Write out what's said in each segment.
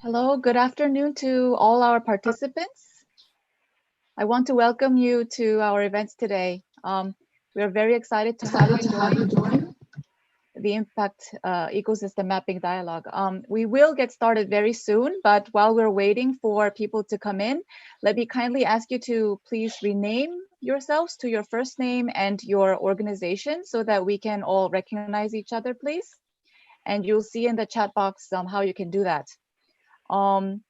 Hello, good afternoon to all our participants. I want to welcome you to our events today. We are very excited to have you join the Impact Ecosystem Mapping Dialogue. We will get started very soon, but while we're waiting for people to come in, let me kindly ask you to please rename yourselves to your first name and your organization so that we can all recognize each other, please. And you'll see in the chat box how you can do that. Um,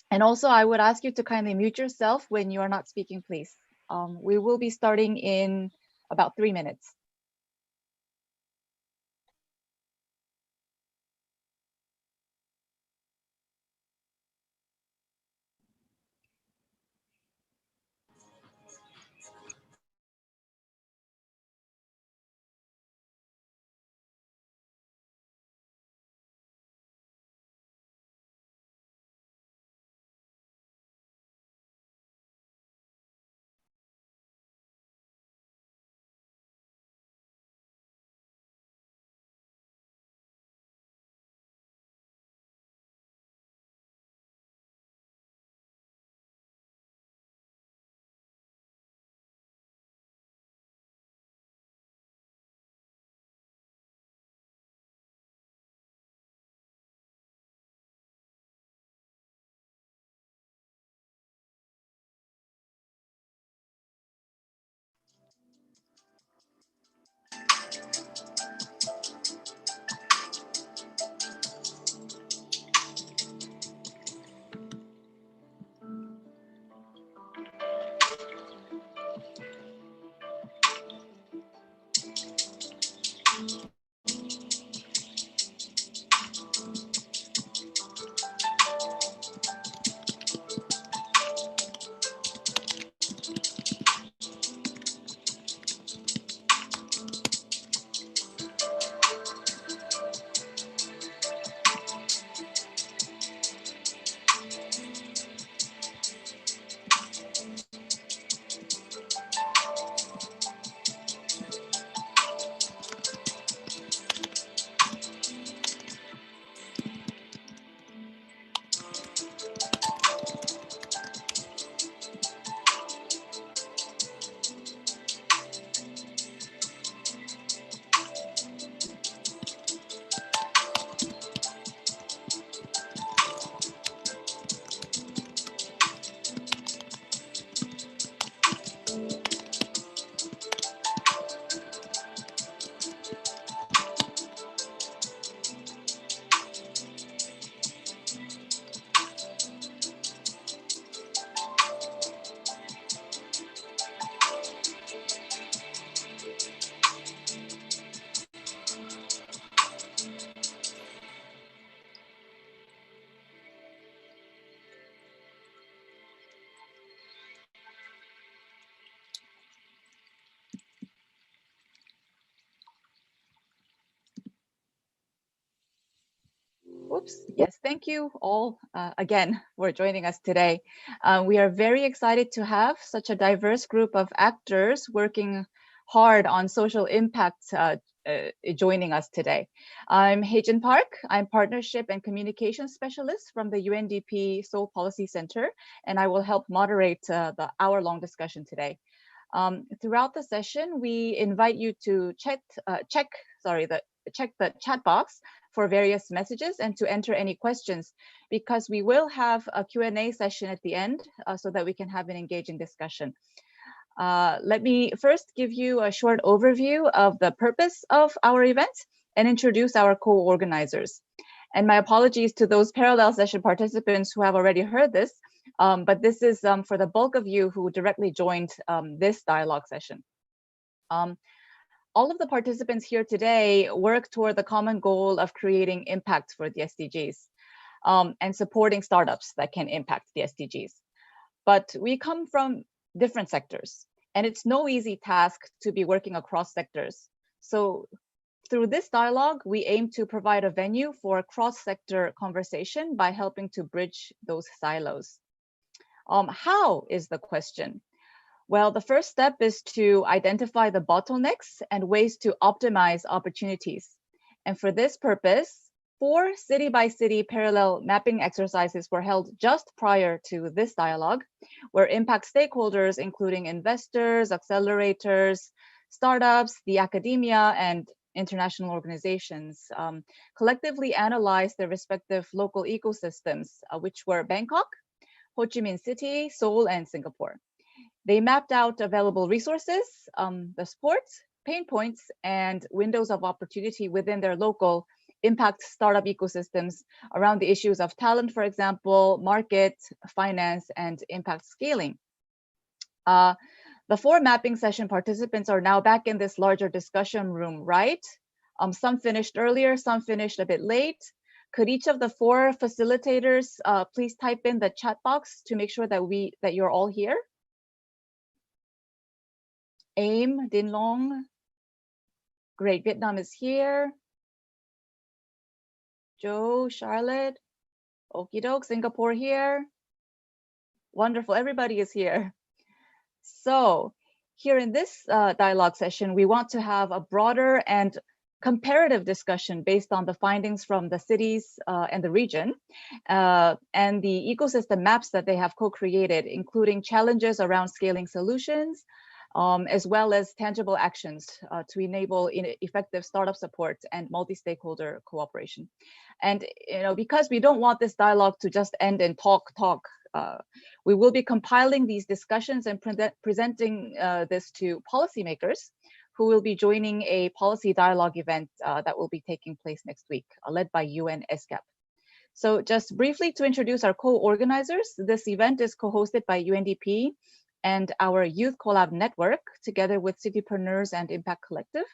And also, I would ask you to kindly mute yourself when you are not speaking, please. We will be starting in about 3 minutes. Oops. Yes, thank you all again for joining us today. We are very excited to have such a diverse group of actors working hard on social impact joining us today. I'm Haejin Park. I'm Partnership and Communication Specialist from the UNDP Seoul Policy Center, and I will help moderate the hour-long discussion today. Throughout the session, we invite you to check the chat box for various messages and to enter any questions, because we will have a Q&A session at the end so that we can have an engaging discussion. Let me first give you a short overview of the purpose of our event and introduce our co-organizers. And my apologies to those parallel session participants who have already heard this, but this is for the bulk of you who directly joined this dialogue session. All of the participants here today work toward the common goal of creating impact for the SDGs and supporting startups that can impact the SDGs. But we come from different sectors, and it's no easy task to be working across sectors. So through this dialogue, we aim to provide a venue for cross-sector conversation by helping to bridge those silos. How is the question? Well, the first step is to identify the bottlenecks and ways to optimize opportunities. And for this purpose, 4 city-by-city parallel mapping exercises were held just prior to this dialogue, where impact stakeholders, including investors, accelerators, startups, the academia, and international organizations, collectively analyzed their respective local ecosystems, which were Bangkok, Ho Chi Minh City, Seoul, and Singapore. They mapped out available resources, the supports, pain points, and windows of opportunity within their local impact startup ecosystems around the issues of talent, for example, market, finance, and impact scaling. The 4 mapping session participants are now back in this larger discussion room, right? Some finished earlier, some finished a bit late. Could each of the 4 facilitators please type in the chat box to make sure that you're all here? Aim, Din Long. Great, Vietnam is here. Joe, Charlotte, okie doke, Singapore here. Wonderful, everybody is here. So here in this dialogue session, we want to have a broader and comparative discussion based on the findings from the cities and the region and the ecosystem maps that they have co-created, including challenges around scaling solutions, as well as tangible actions to enable effective startup support and multi-stakeholder cooperation. And because we don't want this dialogue to just end in talk, we will be compiling these discussions and presenting this to policymakers who will be joining a policy dialogue event that will be taking place next week, led by UN ESCAP. So just briefly to introduce our co-organizers, this event is co-hosted by UNDP and our Youth Collab Network, together with Citypreneurs and Impact Collective.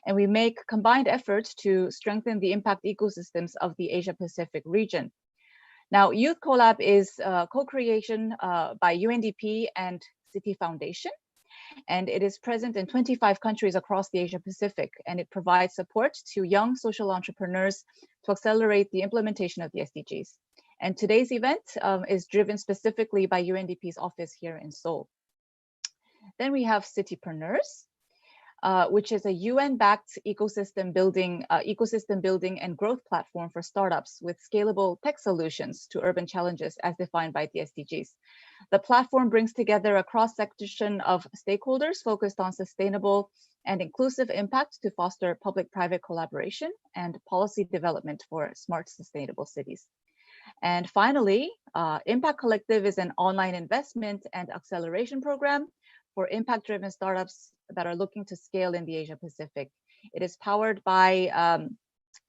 And we make combined efforts to strengthen the impact ecosystems of the Asia-Pacific region. Now, Youth Collab is co-creation by UNDP and City Foundation, and it is present in 25 countries across the Asia-Pacific, and it provides support to young social entrepreneurs to accelerate the implementation of the SDGs. And today's event is driven specifically by UNDP's office here in Seoul. Then we have Citypreneurs, which is a UN-backed ecosystem building and growth platform for startups with scalable tech solutions to urban challenges as defined by the SDGs. The platform brings together a cross-section of stakeholders focused on sustainable and inclusive impact to foster public-private collaboration and policy development for smart, sustainable cities. And finally, Impact Collective is an online investment and acceleration program for impact-driven startups that are looking to scale in the Asia-Pacific. It is powered by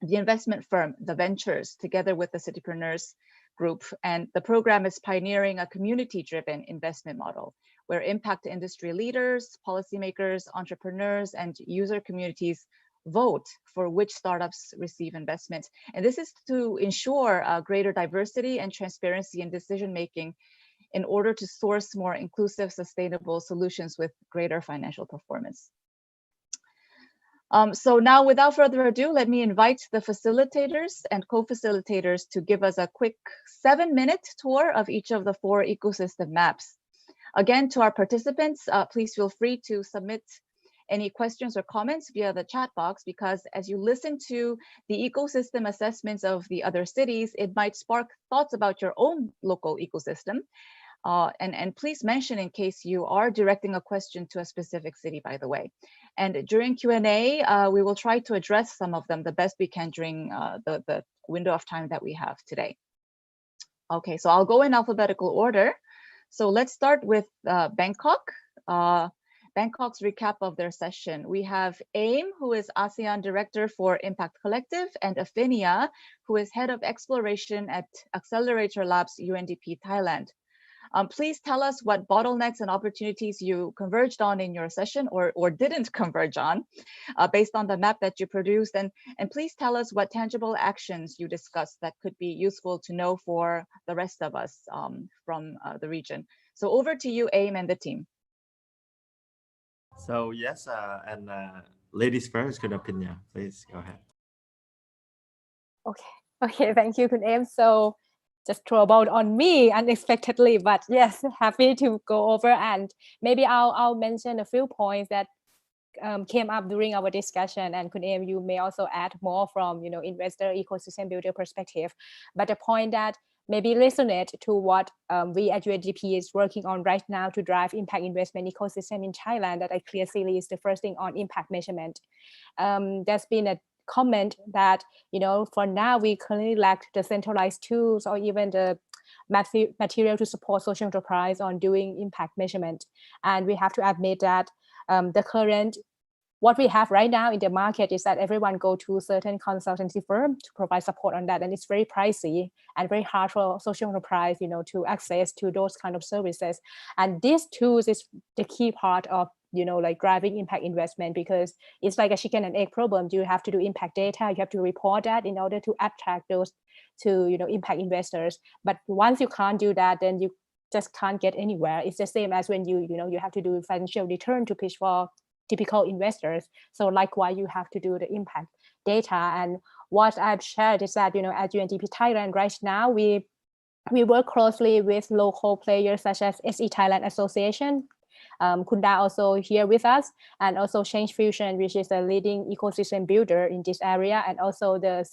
the investment firm, The Ventures, together with the Citypreneurs group. And the program is pioneering a community-driven investment model where impact industry leaders, policymakers, entrepreneurs, and user communities vote for which startups receive investment. And this is to ensure greater diversity and transparency in decision-making in order to source more inclusive, sustainable solutions with greater financial performance. So now, without further ado, let me invite the facilitators and co-facilitators to give us a quick 7-minute tour of each of the 4 ecosystem maps. Again, to our participants, please feel free to submit any questions or comments via the chat box, because as you listen to the ecosystem assessments of the other cities, it might spark thoughts about your own local ecosystem. And please mention in case you are directing a question to a specific city, by the way. And during Q&A, we will try to address some of them the best we can during the window of time that we have today. Okay, so I'll go in alphabetical order. So let's start with Bangkok. Bangkok's recap of their session. We have AIM, who is ASEAN Director for Impact Collective, and Afinia, who is Head of Exploration at Accelerator Labs UNDP Thailand. Please tell us what bottlenecks and opportunities you converged on in your session or didn't converge on based on the map that you produced. And please tell us what tangible actions you discussed that could be useful to know for the rest of us from the region. So over to you, AIM and the team. So yes, and ladies first, good opinion, please go ahead. Okay, thank you, Kun Aim. So just throw about on me unexpectedly, but yes, happy to go over, and maybe I'll mention a few points that came up during our discussion, and Kun Em, you may also add more from investor ecosystem builder perspective. But the point that maybe resonate to what we at UNDP is working on right now to drive impact investment ecosystem in Thailand, that I clearly is the first thing on impact measurement. There's been a comment that for now we currently lack the centralized tools or even the material to support social enterprise on doing impact measurement, and we have to admit that the current what we have right now in the market is that everyone go to certain consultancy firm to provide support on that, and it's very pricey and very hard for social enterprise to access to those kind of services. And these tools is the key part of like driving impact investment, because it's like a chicken and egg problem. You have to do impact data, you have to report that in order to attract those to impact investors. But once you can't do that, then you just can't get anywhere. It's the same as when you have to do financial return to pitch for typical investors. So likewise, you have to do the impact data. And what I've shared is that at UNDP Thailand right now, we work closely with local players such as SE Thailand Association, Kunda also here with us, and also Change Fusion, which is a leading ecosystem builder in this area, and also the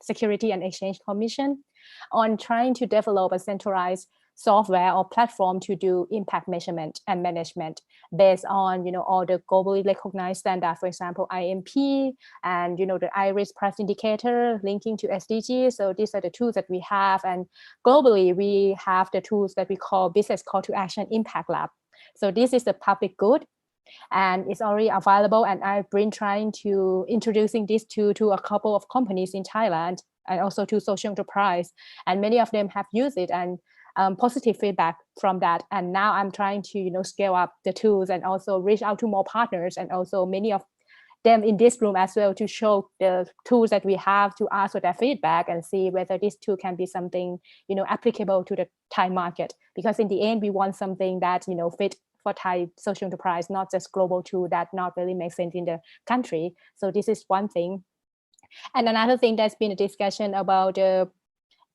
Security and Exchange Commission, on trying to develop a centralized software or platform to do impact measurement and management based on all the globally recognized standards, for example IMP and the IRIS price indicator linking to SDGs. So these are the tools that we have, and globally we have the tools that we call business call to action impact lab. So this is a public good and it's already available, and I've been trying to introducing this to a couple of companies in Thailand and also to social enterprise, and many of them have used it and positive feedback from that. And now I'm trying to scale up the tools and also reach out to more partners, and also many of them in this room as well, to show the tools that we have, to ask for their feedback and see whether this tool can be something applicable to the Thai market, because in the end we want something that fit for Thai social enterprise, not just global tool that not really makes sense in the country. So this is one thing. And another thing that's been a discussion about the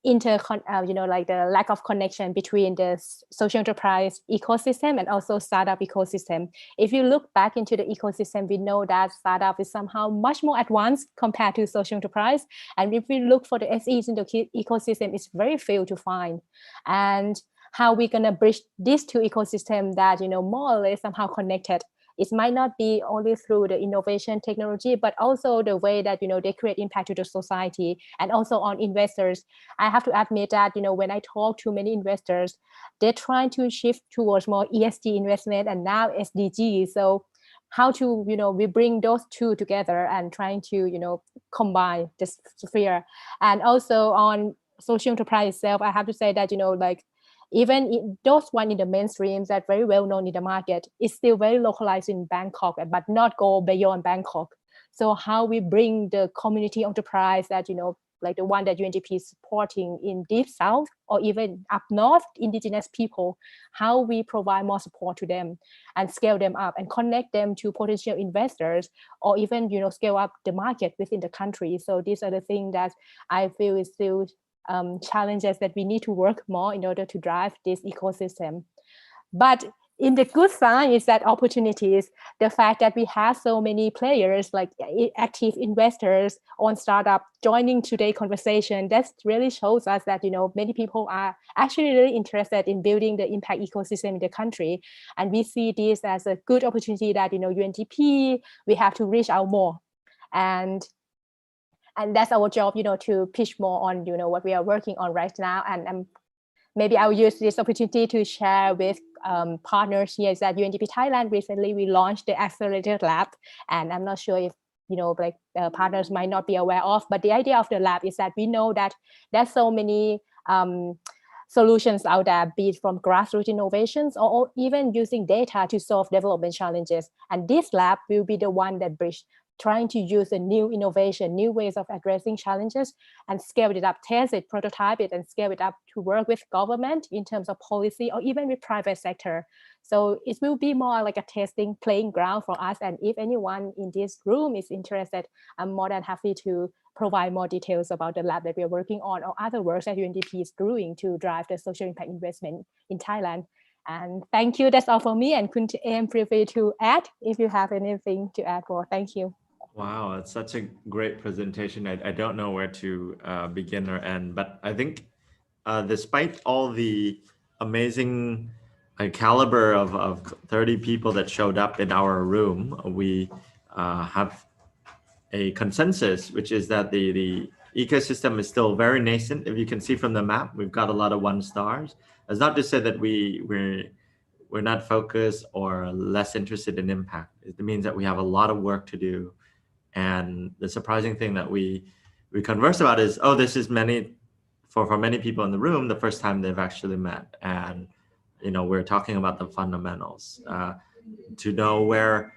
like the lack of connection between the social enterprise ecosystem and also startup ecosystem. If you look back into the ecosystem, we know that startup is somehow much more advanced compared to social enterprise. And if we look for the SEs in the ecosystem, it's very few to find. And how we're gonna bridge these two ecosystems that more or less somehow connected. It might not be only through the innovation technology, but also the way that they create impact to the society, and also on investors. I have to admit that when I talk to many investors, they're trying to shift towards more ESG investment and now SDG. So how to we bring those two together and trying to combine this sphere. And also on social enterprise itself, I have to say that like even those one in the mainstreams that very well known in the market is still very localized in Bangkok, but not go beyond Bangkok. So how we bring the community enterprise that like the one that UNDP is supporting in deep south or even up north, indigenous people, how we provide more support to them and scale them up and connect them to potential investors, or even scale up the market within the country. So these are the things that I feel is still challenges that we need to work more in order to drive this ecosystem. But in the good sign is that opportunities, the fact that we have so many players like active investors on startup joining today's conversation, that really shows us that many people are actually really interested in building the impact ecosystem in the country. And we see this as a good opportunity that UNDP, we have to reach out more. And that's our job, to pitch more on, what we are working on right now. And maybe I'll use this opportunity to share with partners here is that UNDP Thailand, recently we launched the Accelerator Lab. And I'm not sure if, partners might not be aware of, but the idea of the lab is that we know that there's so many solutions out there, be it from grassroots innovations or even using data to solve development challenges. And this lab will be the one that bridge trying to use a new innovation, new ways of addressing challenges and scale it up, test it, prototype it, and scale it up to work with government in terms of policy or even with private sector. So it will be more like a testing playing ground for us. And if anyone in this room is interested, I'm more than happy to provide more details about the lab that we're working on or other works that UNDP is doing to drive the social impact investment in Thailand. And thank you. That's all for me. And Kun Em, feel free to add if you have anything to add more. Thank you. Wow, it's such a great presentation. I don't know where to begin or end, but I think despite all the amazing caliber of 30 people that showed up in our room, we have a consensus, which is that the ecosystem is still very nascent. If you can see from the map, we've got a lot of 1 stars. It's not to say that we're not focused or less interested in impact. It means that we have a lot of work to do. And the surprising thing that we converse about is, oh, this is for many people in the room, the first time they've actually met. And, we're talking about the fundamentals, to know where,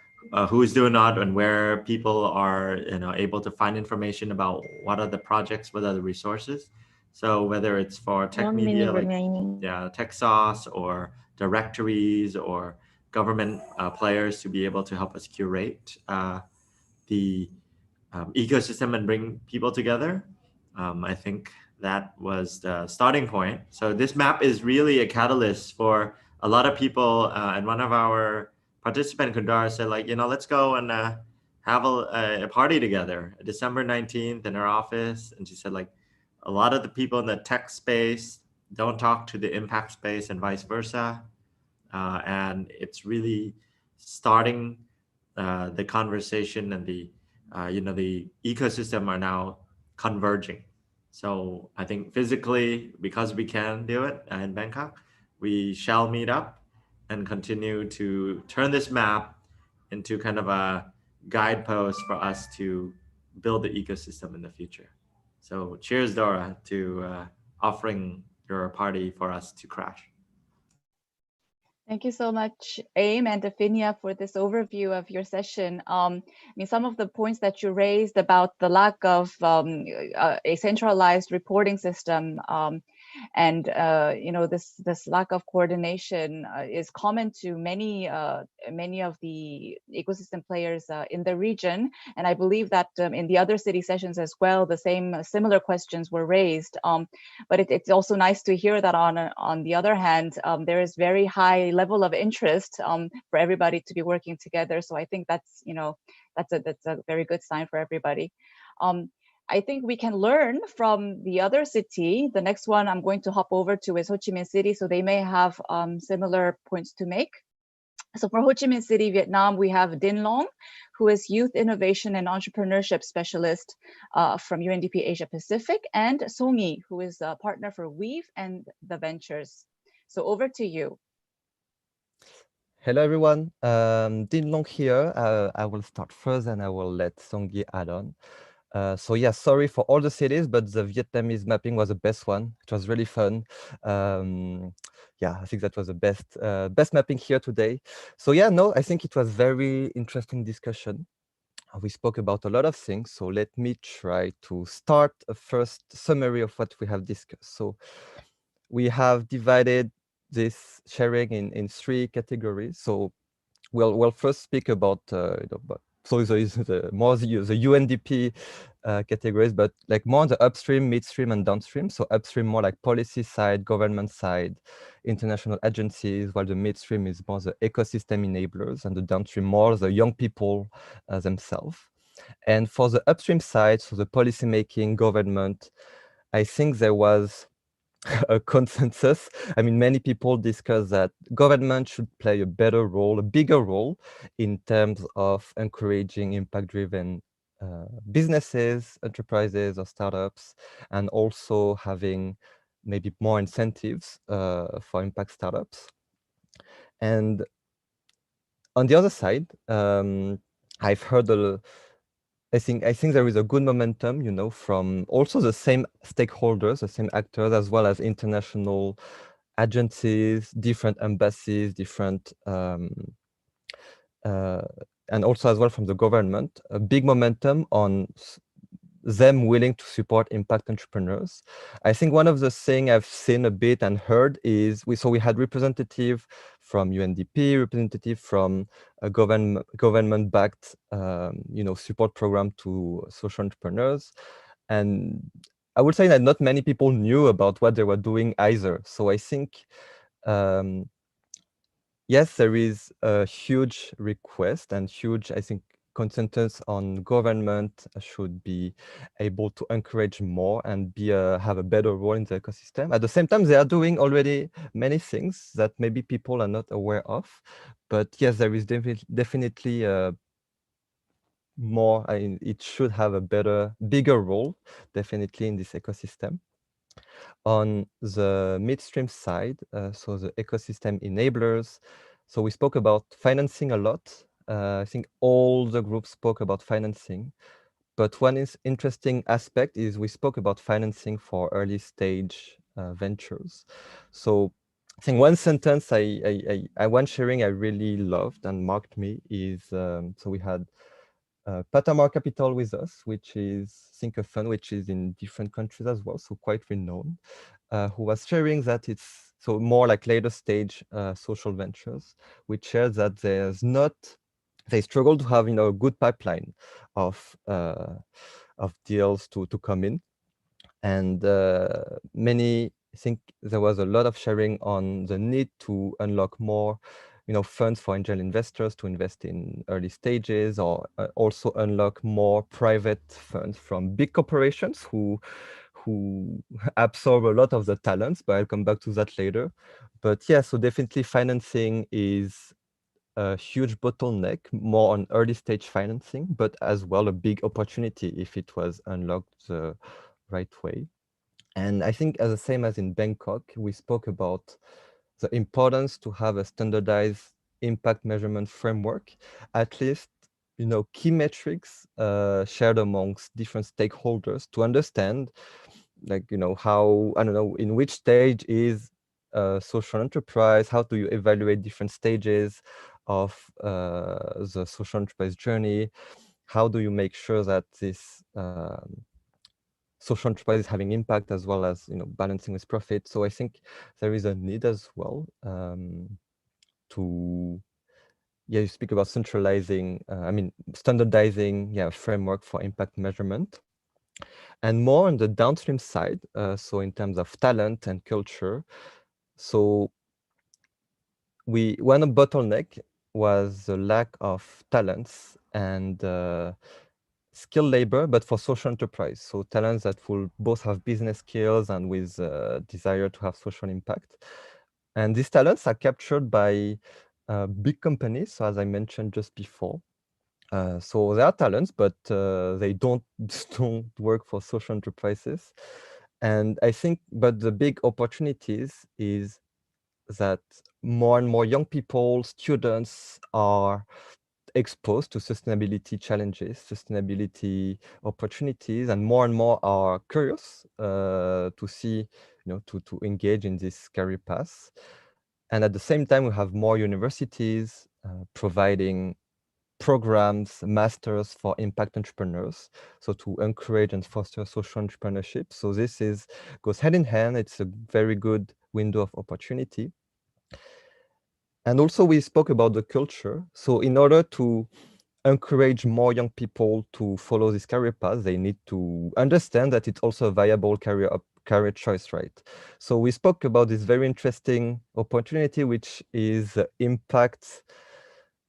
who's doing what and where people are, able to find information about what are the projects, what are the resources. So whether it's for tech media, like tech sauce or directories or government players to be able to help us curate the ecosystem and bring people together. I think that was the starting point. So this map is really a catalyst for a lot of people. And one of our participants, Kundar, said, like, let's go and have a party together, December 19th in her office. And she said, like, a lot of the people in the tech space don't talk to the impact space and vice versa. And it's really starting the conversation, and the ecosystem are now converging. So I think physically, because we can do it in Bangkok, we shall meet up and continue to turn this map into kind of a guidepost for us to build the ecosystem in the future. So cheers, Dora, to offering your party for us to crash. Thank you so much, Aim and Afinia, for this overview of your session. I mean, some of the points that you raised about the lack of a centralized reporting system, and this lack of coordination is common to many of the ecosystem players in the region. And I believe that in the other city sessions as well, the similar questions were raised. But it's also nice to hear that on the other hand, there is very high level of interest for everybody to be working together. So I think that's a very good sign for everybody. I think we can learn from the other city. The next one I'm going to hop over to is Ho Chi Minh City, so they may have similar points to make. So for Ho Chi Minh City, Vietnam, we have Din Long, who is Youth Innovation and Entrepreneurship Specialist from UNDP Asia Pacific, and Songi, who is a partner for Weave and the Ventures. So over to you. Hello, everyone. Din Long here. I will start first and I will let Songi add on. So yeah, sorry for all the cities, but the Vietnamese mapping was the best one. It was really fun. Yeah, I think that was the best mapping here today. So yeah, no, I think it was very interesting discussion. We spoke about a lot of things. So let me try to start a first summary of what we have discussed. So we have divided this sharing in 3 categories. So we'll first speak about so the more the UNDP categories, but like more on the upstream, midstream, and downstream. So upstream more like policy side, government side, international agencies, while the midstream is more the ecosystem enablers, and the downstream more the young people themselves. And for the upstream side, so the policy making, government, I think there was a consensus. I mean, many people discuss that government should play a better role, a bigger role in terms of encouraging impact-driven businesses, enterprises, or startups, and also having maybe more incentives for impact startups. And on the other side, I've heard I think there is a good momentum, from also the same stakeholders, the same actors, as well as international agencies, different embassies, different, and also as well from the government, a big momentum on them willing to support impact entrepreneurs. I think one of the things I've seen a bit and heard is we had representative from UNDP, representative from a government-backed support program to social entrepreneurs, and I would say that not many people knew about what they were doing either. So I think yes, there is a huge request and huge, I think, consensus on government should be able to encourage more and have a better role in the ecosystem. At the same time, they are doing already many things that maybe people are not aware of. But yes, there is definitely more, it should have a bigger role, definitely in this ecosystem. On the midstream side, so the ecosystem enablers, so we spoke about financing a lot. I think all the groups spoke about financing, but one interesting aspect is we spoke about financing for early stage ventures. So I think one sentence one sharing I really loved and marked me is, so we had Patamar Capital with us, which is, I think, a fund which is in different countries as well, so quite renowned, who was sharing that it's so more like later stage social ventures, which shares that they struggle to have a good pipeline of deals to come in, and I think there was a lot of sharing on the need to unlock more funds for angel investors to invest in early stages, or also unlock more private funds from big corporations who absorb a lot of the talents, but I'll come back to that later. But yeah, so definitely financing is a huge bottleneck, more on early stage financing, but as well a big opportunity if it was unlocked the right way. And I think as the same as in Bangkok, we spoke about the importance to have a standardized impact measurement framework, at least key metrics shared amongst different stakeholders to understand, like how, I don't know, in which stage is a social enterprise, how do you evaluate different stages of the social enterprise journey, how do you make sure that this social enterprise is having impact as well as balancing with profit. So I think there is a need as well to you speak about centralizing, standardizing framework for impact measurement. And more on the downstream side, so in terms of talent and culture, so one bottleneck was the lack of talents and skilled labor, but for social enterprise. So talents that will both have business skills and with desire to have social impact. And these talents are captured by big companies, so as I mentioned just before. So they are talents, but they don't work for social enterprises. And I think, but the big opportunities is that more and more young people, students are exposed to sustainability challenges, sustainability opportunities, and more are curious to see, to engage in this career path. And at the same time, we have more universities providing programs, masters for impact entrepreneurs, so to encourage and foster social entrepreneurship. So this goes hand in hand. It's a very good window of opportunity. And also we spoke about the culture. So in order to encourage more young people to follow this career path, they need to understand that it's also a viable career choice, right? So we spoke about this very interesting opportunity, which is impact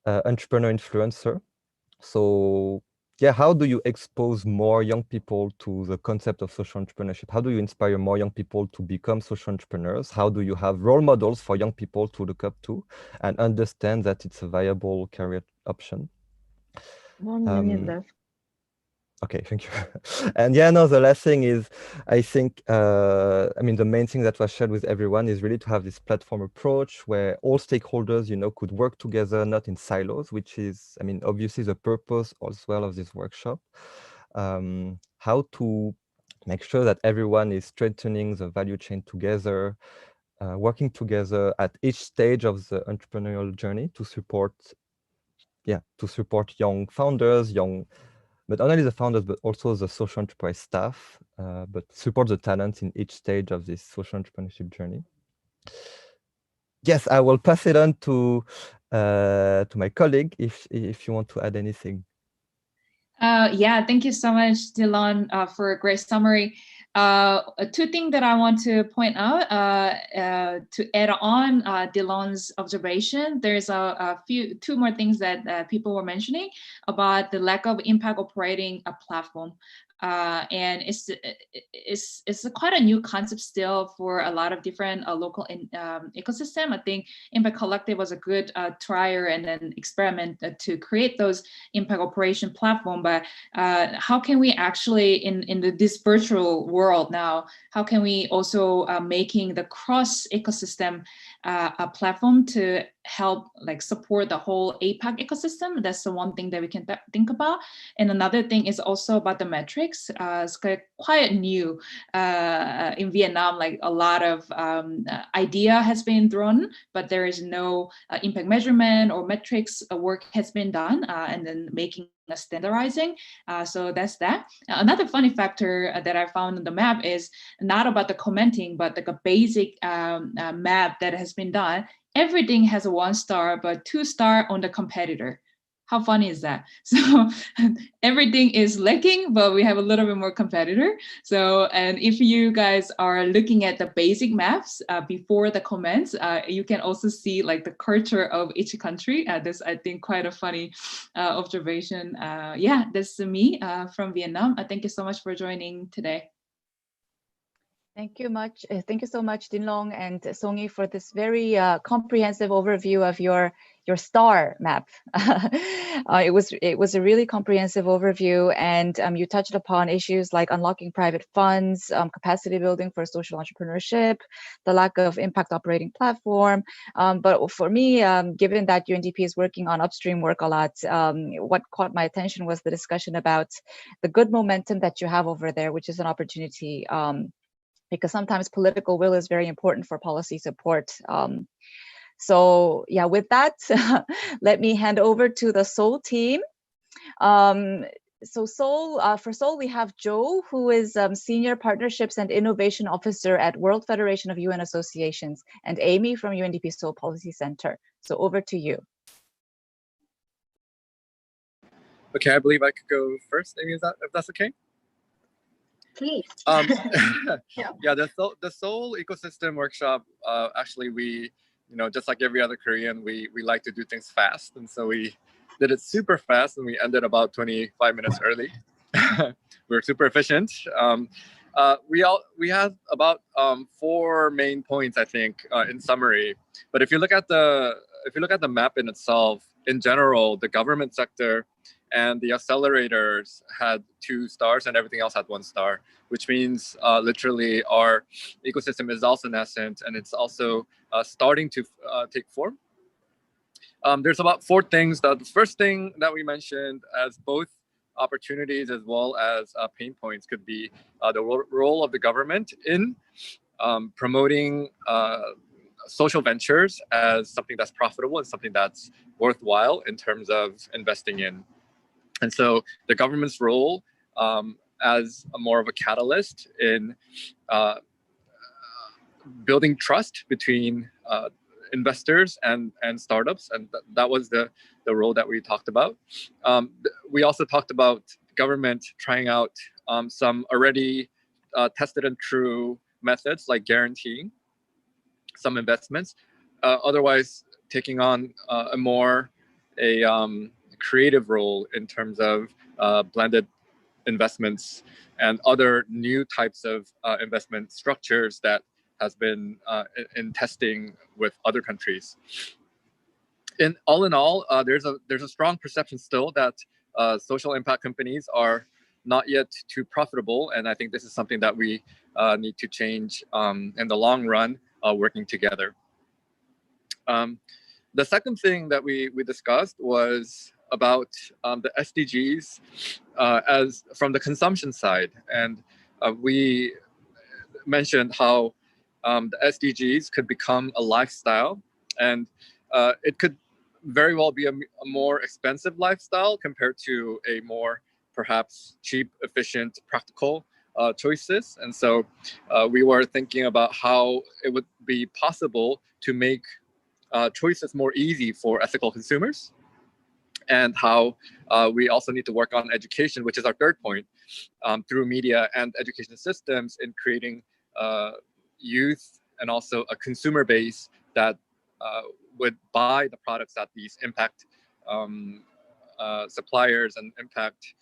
entrepreneur influencer. So yeah, how do you expose more young people to the concept of social entrepreneurship? How do you inspire more young people to become social entrepreneurs? How do you have role models for young people to look up to and understand that it's a viable career option? 1 minute left. Okay, thank you. And yeah, no, the last thing is, I think, the main thing that was shared with everyone is really to have this platform approach where all stakeholders, could work together, not in silos, which is, obviously the purpose as well of this workshop. How to make sure that everyone is strengthening the value chain together, working together at each stage of the entrepreneurial journey to support young founders, but not only the founders, but also the social enterprise staff, but support the talents in each stage of this social entrepreneurship journey. Yes, I will pass it on to my colleague if you want to add anything. Yeah, thank you so much, Dylan, for a great summary. Two things that I want to point out to add on Dylan's observation. There's two more things that people were mentioning about the lack of impact operating a platform. And it's quite a new concept still for a lot of different local ecosystem. I think Impact Collective was a good trier and then experiment to create those impact operation platform. But how can we actually in this virtual world now, how can we also making the cross ecosystem a platform to help like support the whole APAC ecosystem? That's the one thing that we can think about. And another thing is also about the metrics. It's quite new in Vietnam. Like a lot of idea has been thrown, but there is no impact measurement or metrics work has been done, and then making a standardizing. So that's that. Another funny factor that I found on the map is not about the commenting, but like a basic map that has been done. Everything has a 1 star, but 2 star on the competitor. How funny is that? So everything is lacking, but we have a little bit more competitor. So, and if you guys are looking at the basic maps before the comments, you can also see like the culture of each country. That's, I think, quite a funny observation. Yeah, that's me from Vietnam. Thank you so much for joining today. Thank you much. Thank you so much, Din Long and Songi, for this very comprehensive overview of your star map. It was a really comprehensive overview, and you touched upon issues like unlocking private funds, capacity building for social entrepreneurship, the lack of impact operating platform. But for me, given that UNDP is working on upstream work a lot, what caught my attention was the discussion about the good momentum that you have over there, which is an opportunity. Because sometimes political will is very important for policy support. So yeah, with that, let me hand over to the Seoul team. So Seoul, for Seoul, we have Joe, who is Senior Partnerships and Innovation Officer at World Federation of UN Associations, and Amy from UNDP Seoul Policy Center. So over to you. Okay, I believe I could go first, Amy, if that's okay? Please. Yeah, the Seoul ecosystem workshop, actually we, just like every other Korean, we like to do things fast. And so we did it super fast and we ended about 25 minutes early. We were super efficient. We have about 4 main points, I think, in summary. But if you look at the map in itself, in general, the government sector and the accelerators had 2 stars and everything else had 1 star, which means literally our ecosystem is also nascent and it's also starting to take form. There's about 4 things. The first thing that we mentioned as both opportunities as well as pain points could be the role of the government in promoting social ventures as something that's profitable and something that's worthwhile in terms of investing in. And so the government's role as more of a catalyst in building trust between investors and startups, and that was the role that we talked about. We also talked about government trying out some already tested and true methods like guaranteeing some investments, otherwise taking on a more creative role in terms of blended investments and other new types of investment structures that has been in testing with other countries. In all, there's a strong perception still that social impact companies are not yet too profitable, and I think this is something that we need to change in the long run, working together. The second thing that we discussed was about the SDGs as from the consumption side, and we mentioned how the SDGs could become a lifestyle, and it could very well be a more expensive lifestyle compared to a more perhaps cheap, efficient, practical choices. And so we were thinking about how it would be possible to make choices more easy for ethical consumers and how we also need to work on education, which is our third point, through media and education systems in creating youth and also a consumer base that would buy the products that these impact suppliers and impact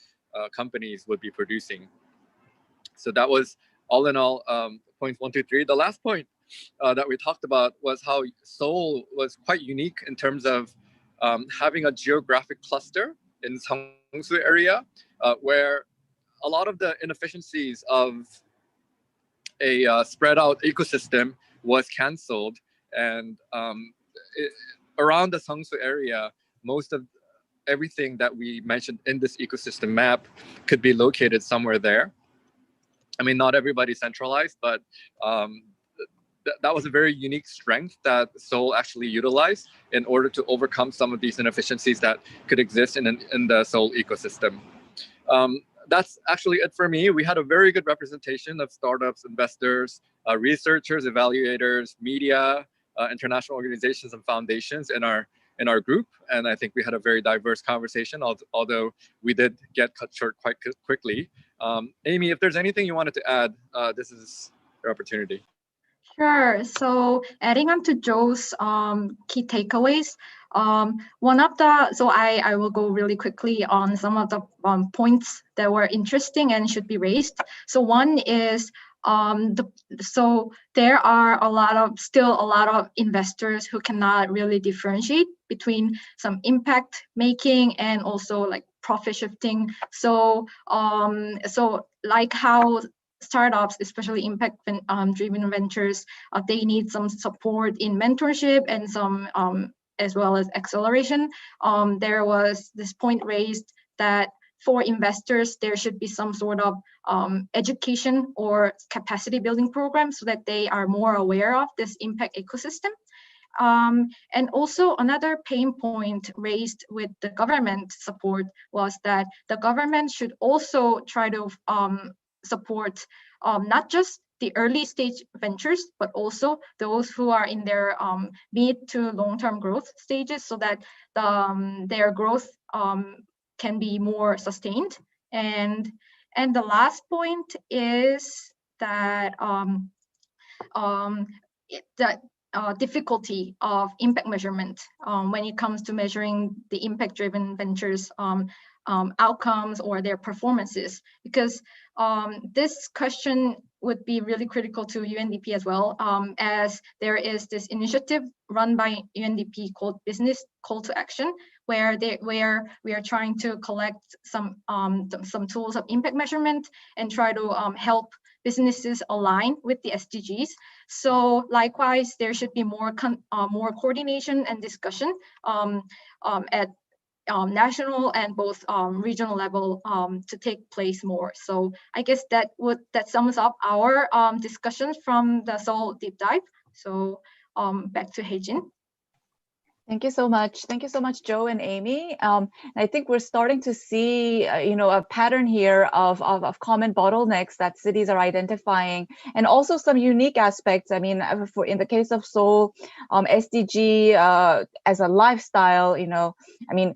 companies would be producing. So that was all in all points 1, 2, 3. The last point that we talked about was how Seoul was quite unique in terms of having a geographic cluster in Seongsu area where a lot of the inefficiencies of a spread out ecosystem was canceled, and around the Seongsu area, most of everything that we mentioned in this ecosystem map could be located somewhere there. I mean, not everybody centralized, but that was a very unique strength that Seoul actually utilized in order to overcome some of these inefficiencies that could exist in the Seoul ecosystem. That's actually it for me. We had a very good representation of startups, investors, researchers, evaluators, media, international organizations and foundations in our group. And I think we had a very diverse conversation, although we did get cut short quite quickly. Amy, if there's anything you wanted to add, this is your opportunity. Sure. So adding on to Joe's key takeaways, I will go really quickly on some of the points that were interesting and should be raised. So one is so there are still a lot of investors who cannot really differentiate between some impact making and also like profit shifting. So like how startups, especially impact driven ventures, they need some support in mentorship and some as well as acceleration. There was this point raised that for investors, there should be some sort of education or capacity building program so that they are more aware of this impact ecosystem. And also another pain point raised with the government support was that the government should also try to support not just the early stage ventures, but also those who are in their mid to long-term growth stages so that their growth can be more sustained. And the last point is that difficulty of impact measurement when it comes to measuring the impact-driven ventures outcomes or their performances, because this question would be really critical to UNDP as well, as there is this initiative run by UNDP called Business Call to Action, where we are trying to collect some tools of impact measurement and try to help businesses align with the SDGs. So likewise, there should be more coordination and discussion at national and both regional level to take place more. So I guess that sums up our discussions from the Seoul deep dive. So back to Hae-jin. Thank you so much. Thank you so much, Joe and Amy. I think we're starting to see, a pattern here of common bottlenecks that cities are identifying, and also some unique aspects. I mean, in the case of Seoul, SDG as a lifestyle, I mean,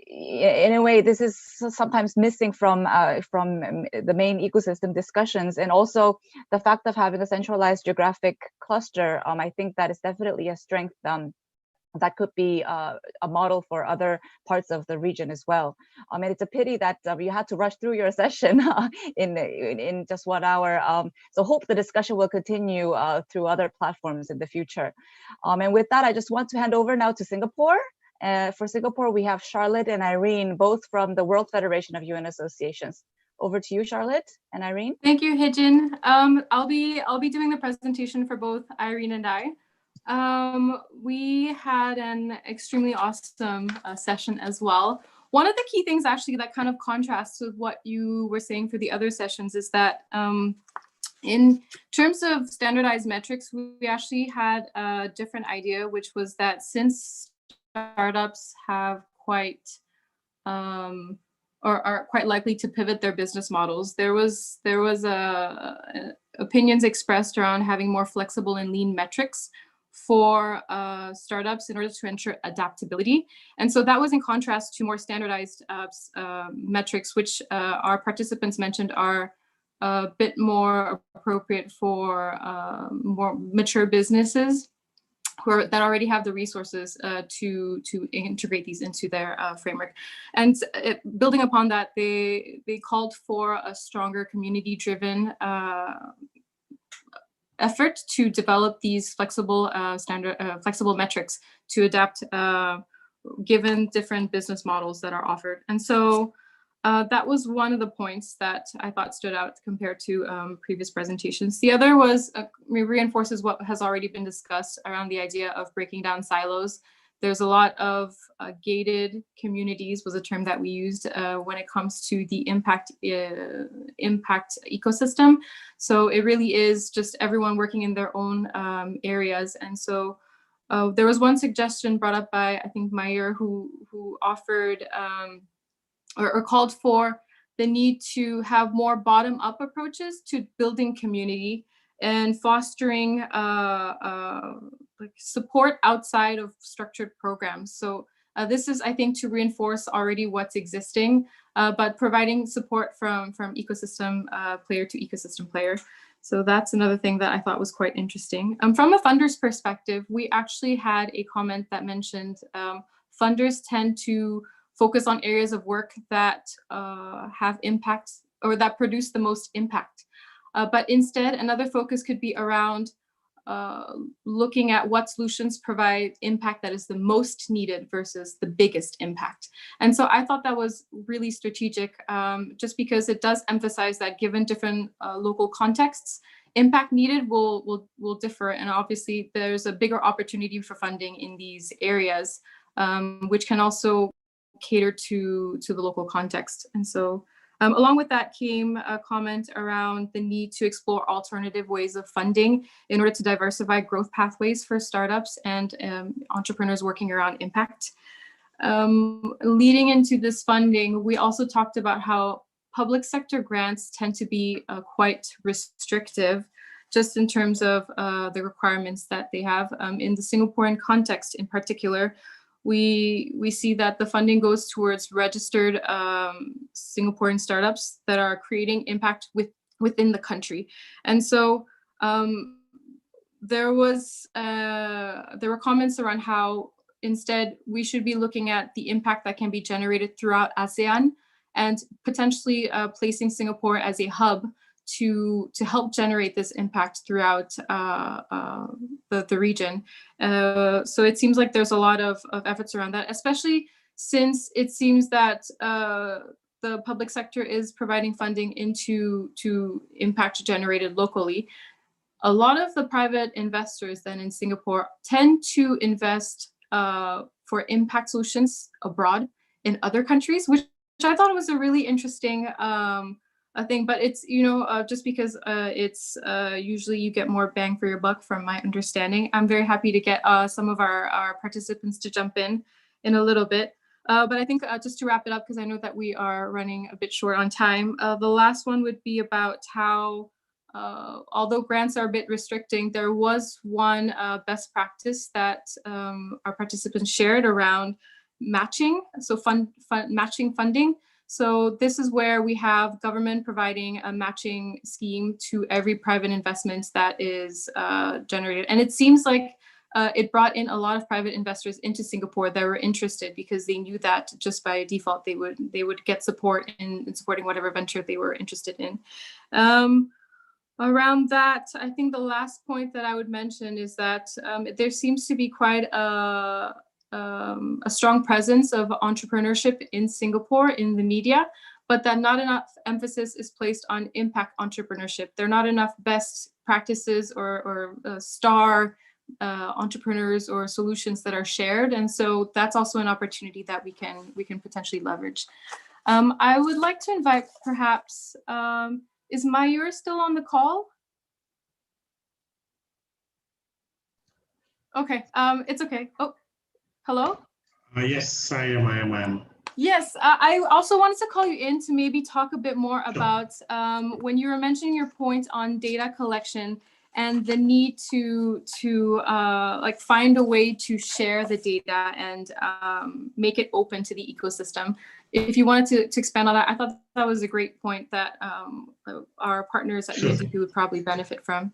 in a way, this is sometimes missing from the main ecosystem discussions, and also the fact of having a centralized geographic cluster. I think that is definitely a strength. That could be a model for other parts of the region as well. And it's a pity that you had to rush through your session in just 1 hour. So hope the discussion will continue through other platforms in the future. And with that, I just want to hand over now to Singapore. For Singapore, we have Charlotte and Irene, both from the World Federation of UN Associations. Over to you, Charlotte and Irene. Thank you, Hae-jin. I'll be doing the presentation for both Irene and I. We had an extremely awesome session as well. One of the key things actually that kind of contrasts with what you were saying for the other sessions is that in terms of standardized metrics, we actually had a different idea, which was that since startups have quite or are quite likely to pivot their business models, there was opinions expressed around having more flexible and lean metrics for startups in order to ensure adaptability. And so that was in contrast to more standardized metrics, which our participants mentioned are a bit more appropriate for more mature businesses that already have the resources to integrate these into their framework. And building upon that, they called for a stronger community-driven effort to develop these flexible flexible metrics to adapt given different business models that are offered. And so that was one of the points that I thought stood out compared to previous presentations. The other was reinforces what has already been discussed around the idea of breaking down silos. There's a lot of gated communities was a term that we used when it comes to the impact ecosystem. So it really is just everyone working in their own areas. And so there was one suggestion brought up by, I think, Meyer, who offered or called for the need to have more bottom-up approaches to building community and fostering like support outside of structured programs. So this is, I think, to reinforce already what's existing, but providing support from ecosystem player to ecosystem player. So that's another thing that I thought was quite interesting. From a funder's perspective, we actually had a comment that mentioned funders tend to focus on areas of work that have impact or that produce the most impact. But instead, another focus could be around looking at what solutions provide impact that is the most needed versus the biggest impact. And so I thought that was really strategic, just because it does emphasize that given different local contexts, impact needed will differ. And obviously there's a bigger opportunity for funding in these areas, which can also cater to the local context. And so along with that came a comment around the need to explore alternative ways of funding in order to diversify growth pathways for startups and entrepreneurs working around impact. Leading into this funding, we also talked about how public sector grants tend to be quite restrictive, just in terms of the requirements that they have. In the Singaporean context in particular, we see that the funding goes towards registered Singaporean startups that are creating impact within the country. And so there were comments around how instead we should be looking at the impact that can be generated throughout ASEAN and potentially placing Singapore as a hub to help generate this impact throughout the region. So it seems like there's a lot of efforts around that, especially since it seems that the public sector is providing funding into impact generated locally. A lot of the private investors then in Singapore tend to invest for impact solutions abroad in other countries, which I thought was a really interesting thing, but it's, just because it's usually you get more bang for your buck from my understanding. I'm very happy to get some of our participants to jump in a little bit. But I think just to wrap it up, because I know that we are running a bit short on time, the last one would be about how, although grants are a bit restricting, there was one best practice that our participants shared around matching, so matching funding. So this is where we have government providing a matching scheme to every private investment that is generated. And it seems like it brought in a lot of private investors into Singapore that were interested because they knew that just by default they would get support in supporting whatever venture they were interested in. Around that, I think the last point that I would mention is that there seems to be quite a strong presence of entrepreneurship in Singapore in the media, but that not enough emphasis is placed on impact entrepreneurship. There are not enough best practices or star entrepreneurs or solutions that are shared, and so that's also an opportunity that we can potentially leverage. I would like to invite perhaps, is Mayur still on the call? Okay, it's okay. Oh. Hello? Yes, I am. Yes, I also wanted to call you in to maybe talk a bit more about when you were mentioning your point on data collection and the need to like find a way to share the data and make it open to the ecosystem. If you wanted to expand on that, I thought that was a great point that our partners at UNDP would probably benefit from.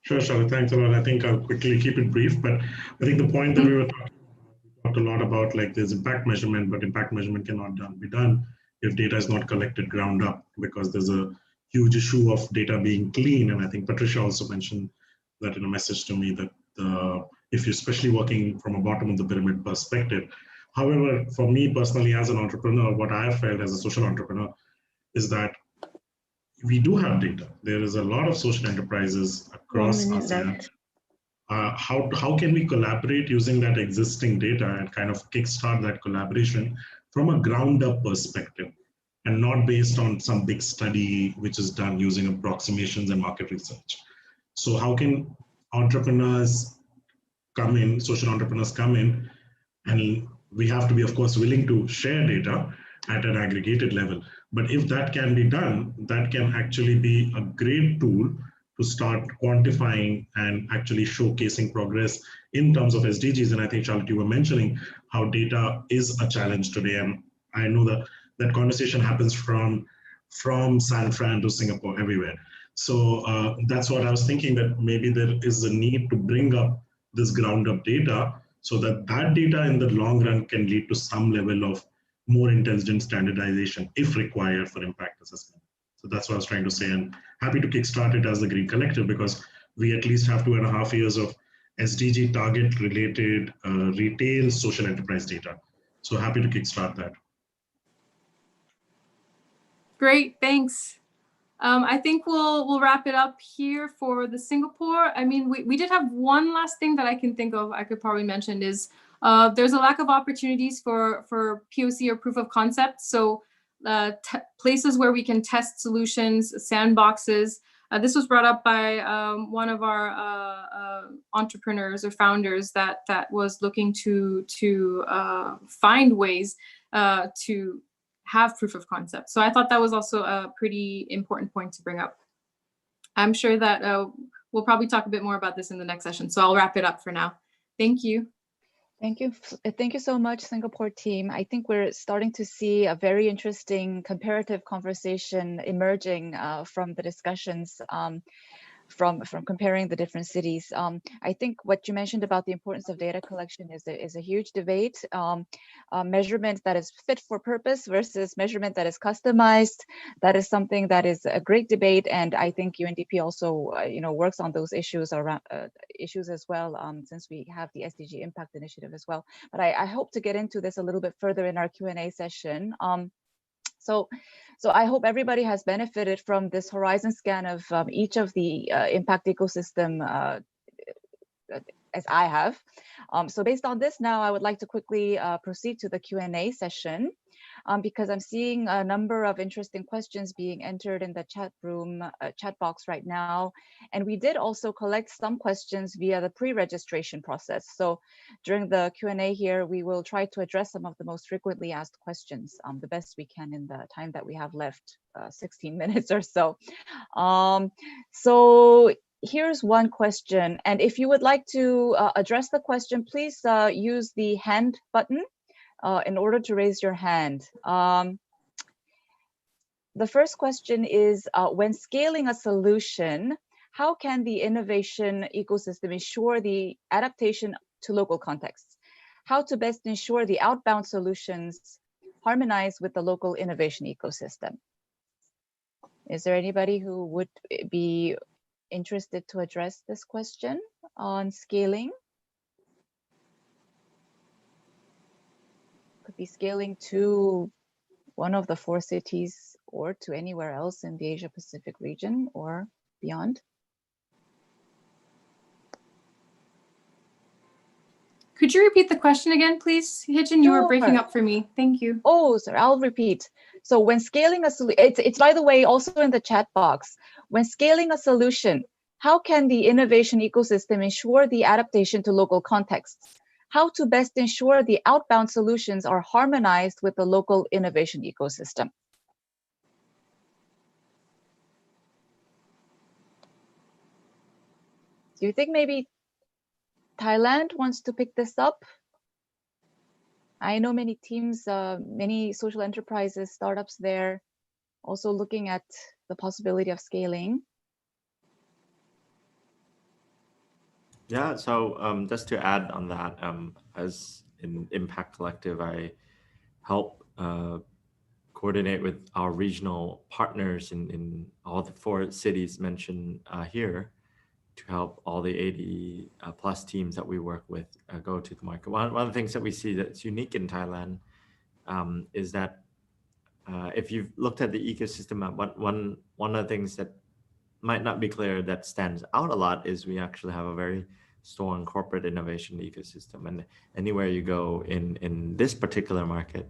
Sure, thanks a lot. I think I'll quickly keep it brief, but I think the point that we were talked a lot about, like there's impact measurement, but impact measurement cannot be done if data is not collected ground up, because there's a huge issue of data being clean. And I think Patricia also mentioned that in a message to me, that if you're especially working from a bottom of the pyramid perspective. However, for me personally as an entrepreneur, what I have felt as a social entrepreneur is that we do have data. There is a lot of social enterprises across ASEAN. How can we collaborate using that existing data and kind of kickstart that collaboration from a ground up perspective, and not based on some big study which is done using approximations and market research? So how can entrepreneurs come in, social entrepreneurs come in, and we have to be, of course, willing to share data at an aggregated level. But if that can be done, that can actually be a great tool to start quantifying and actually showcasing progress in terms of SDGs. And I think, Charlotte, you were mentioning how data is a challenge today. And I know that that conversation happens from San Fran to Singapore, everywhere. So that's what I was thinking, that maybe there is a need to bring up this ground up data, so that that data in the long run can lead to some level of more intelligent standardization if required for impact assessment. So that's what I was trying to say, and happy to kickstart it as the Green Collective, because we at least have 2.5 years of SDG target related retail social enterprise data. So happy to kickstart that. Great, thanks. I think we'll wrap it up here for the Singapore. I mean, we did have one last thing that I can think of I could probably mention is there's a lack of opportunities for POC or proof of concept. So places where we can test solutions, sandboxes. This was brought up by one of our entrepreneurs or founders that was looking to find ways to have proof of concept. So I thought that was also a pretty important point to bring up. I'm sure that we'll probably talk a bit more about this in the next session. So I'll wrap it up for now. Thank you. Thank you. Thank you so much, Singapore team. I think we're starting to see a very interesting comparative conversation emerging from the discussions from comparing the different cities. I think what you mentioned about the importance of data collection is a huge debate. Measurement that is fit for purpose versus measurement that is customized. That is something that is a great debate, and I think UNDP also works on those issues around issues as well, since we have the SDG Impact Initiative as well. But I hope to get into this a little bit further in our Q&A session. So I hope everybody has benefited from this horizon scan of each of the impact ecosystem as I have. So based on this now, I would like to quickly proceed to the Q&A session because I'm seeing a number of interesting questions being entered in the chat room, chat box right now. And we did also collect some questions via the pre-registration process. So during the Q&A here, we will try to address some of the most frequently asked questions the best we can in the time that we have left, 16 minutes or so. So here's one question. And if you would like to address the question, please use the hand button in order to raise your hand. The first question is, when scaling a solution, how can the innovation ecosystem ensure the adaptation to local contexts? How to best ensure the outbound solutions harmonize with the local innovation ecosystem? Is there anybody who would be interested to address this question on scaling? Could be scaling to one of the 4 cities or to anywhere else in the Asia Pacific region or beyond. Could you repeat the question again, please, Hijin? You were breaking up for me. Thank you. Oh, sorry, I'll repeat. So when scaling a solution, it's by the way also in the chat box. When scaling a solution, how can the innovation ecosystem ensure the adaptation to local contexts? How to best ensure the outbound solutions are harmonized with the local innovation ecosystem? Do you think maybe Thailand wants to pick this up? I know many teams, many social enterprises, startups there, also looking at the possibility of scaling. Yeah, so just to add on that, as in Impact Collective, I help coordinate with our regional partners in all the 4 cities mentioned here to help all the 80 plus teams that we work with go to the market. One of the things that we see that's unique in Thailand is that if you've looked at the ecosystem map, one of the things that might not be clear that stands out a lot is we actually have a very strong corporate innovation ecosystem. And anywhere you go in this particular market,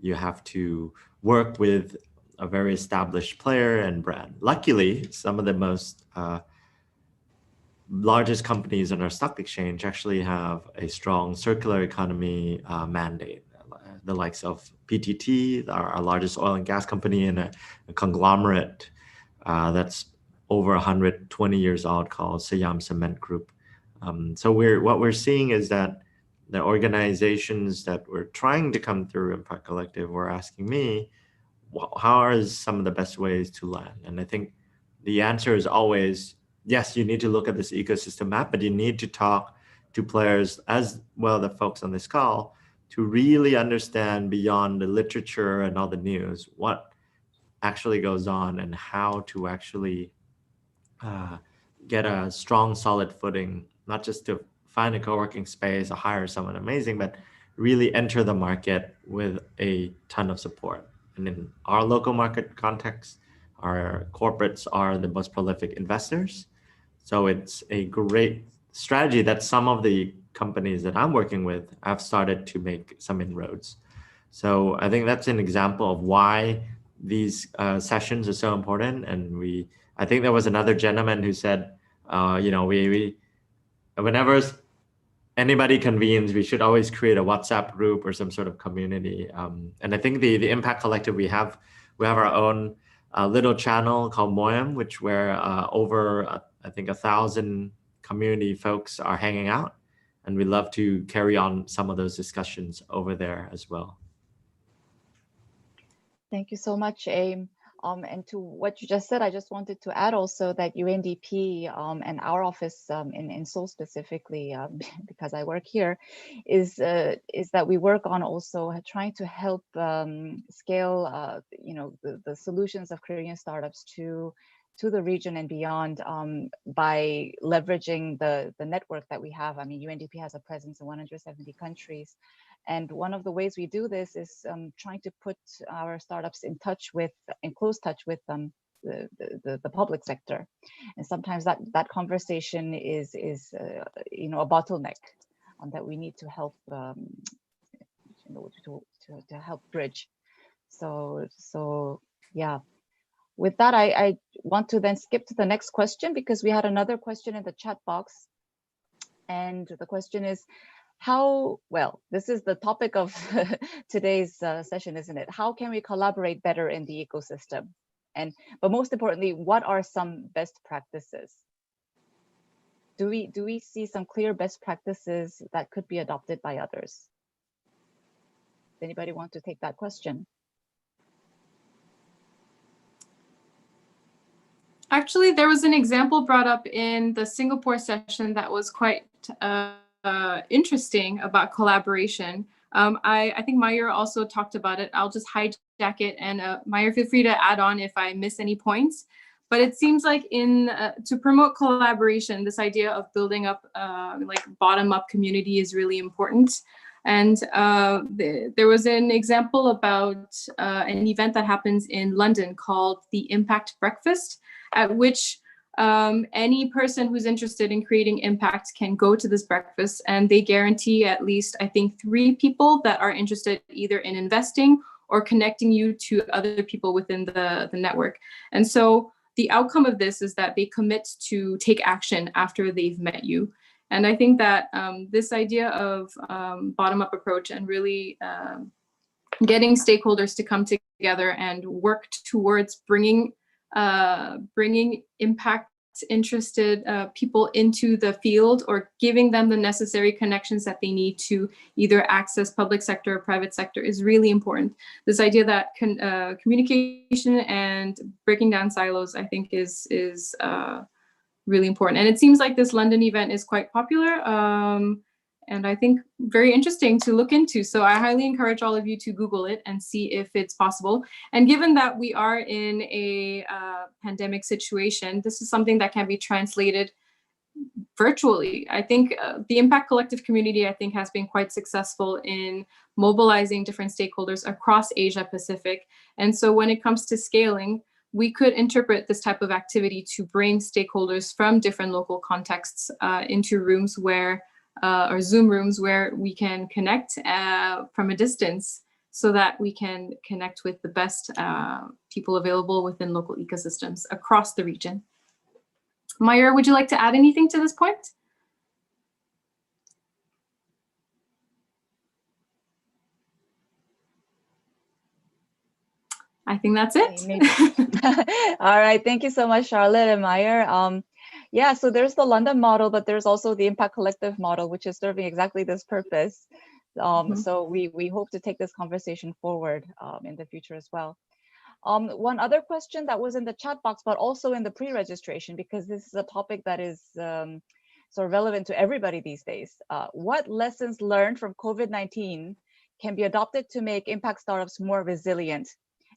you have to work with a very established player and brand. Luckily, some of the most largest companies on our stock exchange actually have a strong circular economy mandate. The likes of PTT, our largest oil and gas company, and a conglomerate that's over 120 years old called Siam Cement Group. So what we're seeing is that the organizations that were trying to come through Impact Collective were asking me, how are some of the best ways to land? And I think the answer is always, yes, you need to look at this ecosystem map, but you need to talk to players as well, the folks on this call, to really understand beyond the literature and all the news, what actually goes on and how to actually get a strong, solid footing, not just to find a co-working space or hire someone amazing, but really enter the market with a ton of support. And in our local market context, our corporates are the most prolific investors. So it's a great strategy that some of the companies that I'm working with have started to make some inroads. So I think that's an example of why these sessions are so important. And I think there was another gentleman who said, whenever anybody convenes, we should always create a WhatsApp group or some sort of community. And I think the Impact Collective, we have our own little channel called Moyam, where over I think 1,000 community folks are hanging out, and we love to carry on some of those discussions over there as well. Thank you so much, Aim. And to what you just said, I just wanted to add also that UNDP and our office in Seoul specifically, because I work here, is that we work on also trying to help scale, the solutions of Korean startups to the region and beyond by leveraging the network that we have. I mean, UNDP has a presence in 170 countries. And one of the ways we do this is trying to put our startups in close touch with the public sector. And sometimes that conversation is a bottleneck that we need to help to help bridge. So yeah. With that, I want to then skip to the next question, because we had another question in the chat box. And the question is, this is the topic of today's session, isn't it? How can we collaborate better in the ecosystem? But most importantly, what are some best practices? Do we see some clear best practices that could be adopted by others? Does anybody want to take that question? Actually, there was an example brought up in the Singapore session that was quite interesting about collaboration. I think Mayur also talked about it. I'll just hijack it, and Mayur, feel free to add on if I miss any points. But it seems like to promote collaboration, this idea of building up like bottom-up community is really important. And there was an example about an event that happens in London called the Impact Breakfast, at which any person who's interested in creating impact can go to this breakfast, and they guarantee at least, I think, 3 people that are interested either in investing or connecting you to other people within the network. And so the outcome of this is that they commit to take action after they've met you. And I think that this idea of bottom-up approach and really getting stakeholders to come together and work towards bringing impact interested people into the field, or giving them the necessary connections that they need to either access public sector or private sector is really important. This idea that communication and breaking down silos, I think, is really important. And it seems like this London event is quite popular, and I think very interesting to look into. So I highly encourage all of you to Google it and see if it's possible. And given that we are in a pandemic situation, this is something that can be translated virtually. I think the Impact Collective community, I think, has been quite successful in mobilizing different stakeholders across Asia Pacific. And so when it comes to scaling, we could interpret this type of activity to bring stakeholders from different local contexts into rooms where, or Zoom rooms where we can connect from a distance, so that we can connect with the best people available within local ecosystems across the region. Mayur, would you like to add anything to this point? I think that's it. All right, thank you so much, Charlotte and Mayur. Yeah, so there's the London model, but there's also the Impact Collective model, which is serving exactly this purpose. So we hope to take this conversation forward in the future as well. One other question that was in the chat box, but also in the pre-registration, because this is a topic that is sort of relevant to everybody these days. What lessons learned from COVID-19 can be adopted to make impact startups more resilient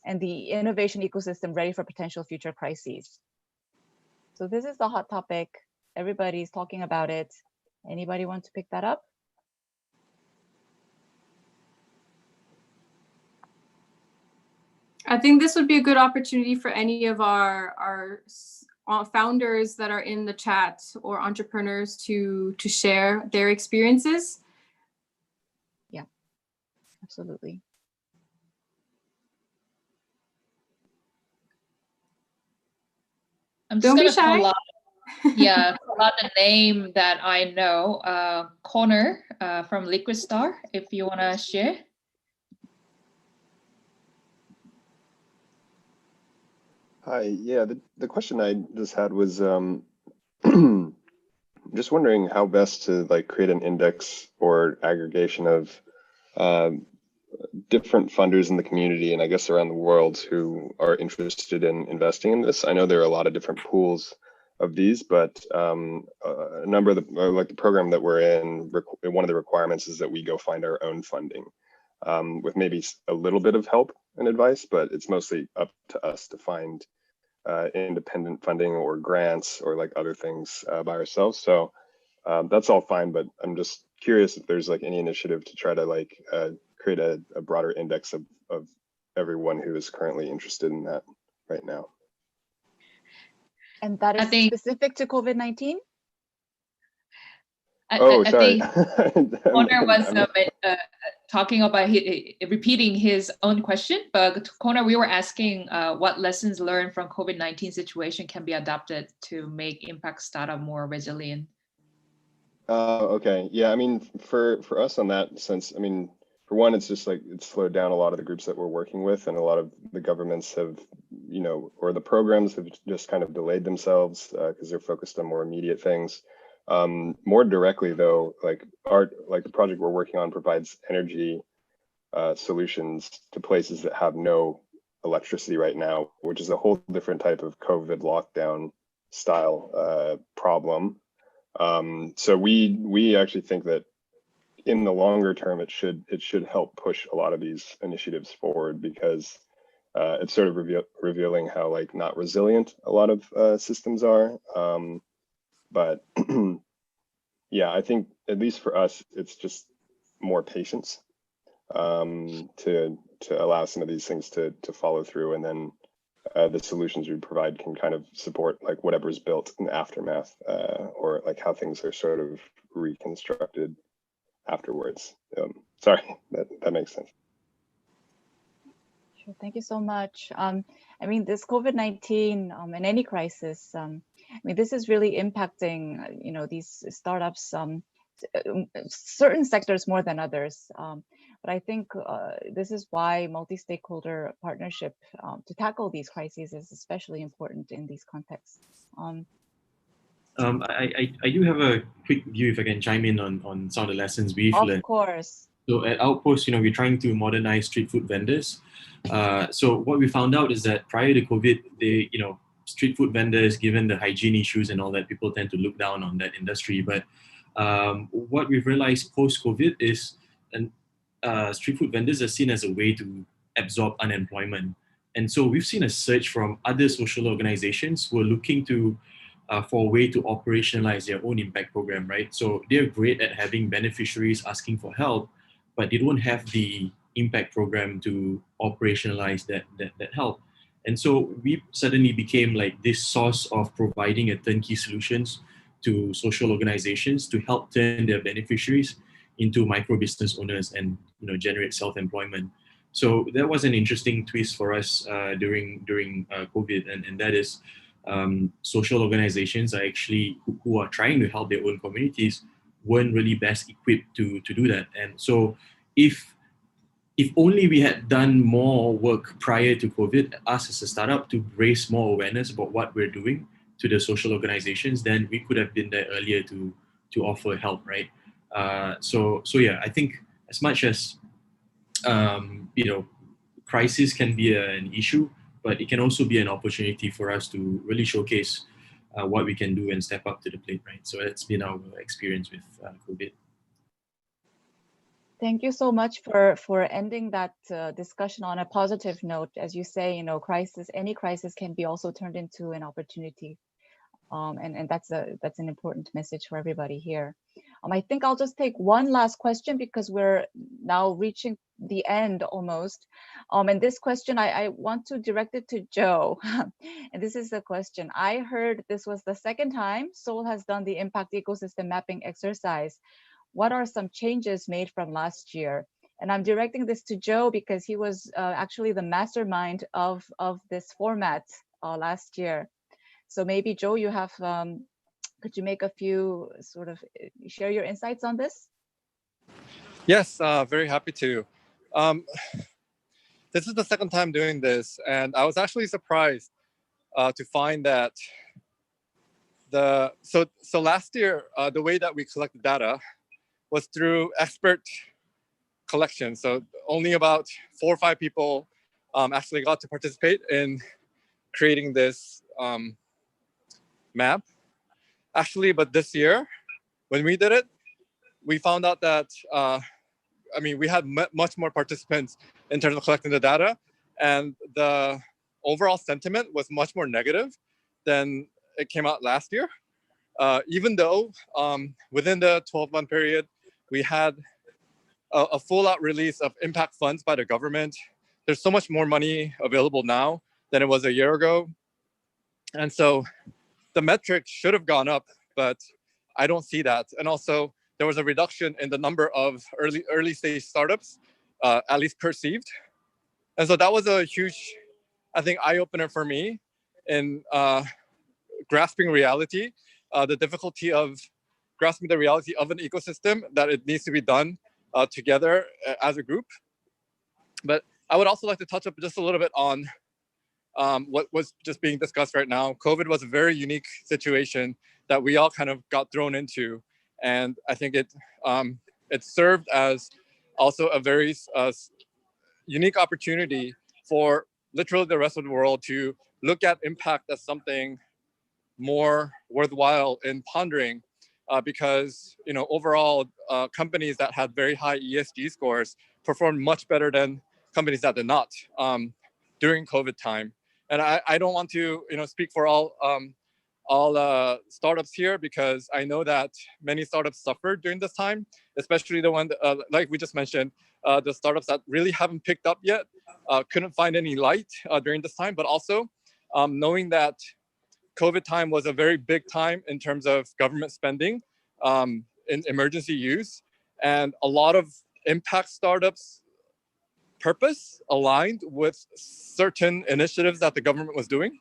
and the innovation ecosystem ready for potential future crises? So this is the hot topic. Everybody's talking about it. Anybody want to pick that up? I think this would be a good opportunity for any of our founders that are in the chat or entrepreneurs to share their experiences. Yeah, absolutely. I'm Don't be just gonna shy. call out, call out the name that I know, Connor from Liquid Star, if you want to share. Hi, yeah, the question I just had was just wondering how best to like create an index or aggregation of different funders in the community and I guess around the world who are interested in investing in this. I know there are a lot of different pools of these, but a number of like the program that we're in, one of the requirements is that we go find our own funding with maybe a little bit of help and advice, but it's mostly up to us to find independent funding or grants or like other things by ourselves. So that's all fine, but I'm just curious if there's like any initiative to try to like create a broader index of everyone who is currently interested in that right now. And that is specific to COVID-19? Oh, sorry. I think Connor was talking about repeating his own question, but Connor, we were asking what lessons learned from COVID-19 situation can be adopted to make impact startup more resilient. Okay, yeah, I mean, for us on that sense, I mean, for one, it's just like it's slowed down a lot of the groups that we're working with, and a lot of the governments have, you know, or the programs have just kind of delayed themselves because they're focused on more immediate things. More directly though, like the project we're working on provides energy solutions to places that have no electricity right now, which is a whole different type of COVID lockdown style problem. So we actually think that in the longer term, it should help push a lot of these initiatives forward, because it's sort of revealing how like not resilient a lot of systems are. But yeah, I think at least for us, it's just more patience to allow some of these things to follow through, and then the solutions we provide can kind of support like whatever's built in the aftermath, or like how things are sort of reconstructed afterwards. Sorry, that makes sense. Sure, thank you so much. I mean, this COVID-19 and any crisis, I mean, this is really impacting, you know, these startups, certain sectors more than others. But I think this is why multi-stakeholder partnership to tackle these crises is especially important in these contexts. I do have a quick view, if I can chime in on some of the lessons we've Of learned. course. So at Outpost, we're trying to modernize street food vendors. So what we found out is that prior to COVID, street food vendors, given the hygiene issues and all that, people tend to look down on that industry. But what we've realized post-COVID is street food vendors are seen as a way to absorb unemployment. And so we've seen a surge from other social organizations who are looking to for a way to operationalize their own impact program, right? So they're great at having beneficiaries asking for help, but they don't have the impact program to operationalize that help. And so we suddenly became like this source of providing a turnkey solutions to social organizations to help turn their beneficiaries into micro business owners and generate self-employment. So that was an interesting twist for us during COVID, and that is social organizations are actually who are trying to help their own communities weren't really best equipped to do that. And so if only we had done more work prior to COVID, us as a startup, to raise more awareness about what we're doing to the social organizations, then we could have been there earlier to offer help, right? So yeah, I think as much as crisis can be an issue, but it can also be an opportunity for us to really showcase what we can do and step up to the plate, right? So that's been our experience with COVID. Thank you so much for ending that discussion on a positive note. As you say, any crisis can be also turned into an opportunity. And that's an important message for everybody here. I think I'll just take one last question because we're now reaching the end almost. And this question, I want to direct it to Joe. And this is the question. I heard this was the second time Seoul has done the impact ecosystem mapping exercise. What are some changes made from last year? And I'm directing this to Joe because he was actually the mastermind of this format last year. So maybe Joe, you have, could you make a few share your insights on this? Yes, very happy to. This is the second time doing this, and I was actually surprised to find that so last year, the way that we collected data was through expert collection. So only about 4 or 5 people actually got to participate in creating this map. Actually, but this year, when we did it, we found out that, we had much more participants in terms of collecting the data, and the overall sentiment was much more negative than it came out last year. Even though within the 12-month period, we had a full-out release of impact funds by the government. There's so much more money available now than it was a year ago. And so the metrics should have gone up, but I don't see that. And also there was a reduction in the number of early stage startups, at least perceived. And so that was a huge, I think, eye-opener for me in grasping reality, the difficulty of grasping the reality of an ecosystem, that it needs to be done together as a group. But I would also like to touch up just a little bit on what was just being discussed right now. COVID was a very unique situation that we all kind of got thrown into. And I think it served as also a very unique opportunity for literally the rest of the world to look at impact as something more worthwhile in pondering, because overall companies that had very high ESG scores performed much better than companies that did not during COVID time. And I don't want to speak for all startups here, because I know that many startups suffered during this time, especially the one like we just mentioned, the startups that really haven't picked up yet, couldn't find any light during this time, but also knowing that COVID time was a very big time in terms of government spending in emergency use, and a lot of impact startups' purpose aligned with certain initiatives that the government was doing.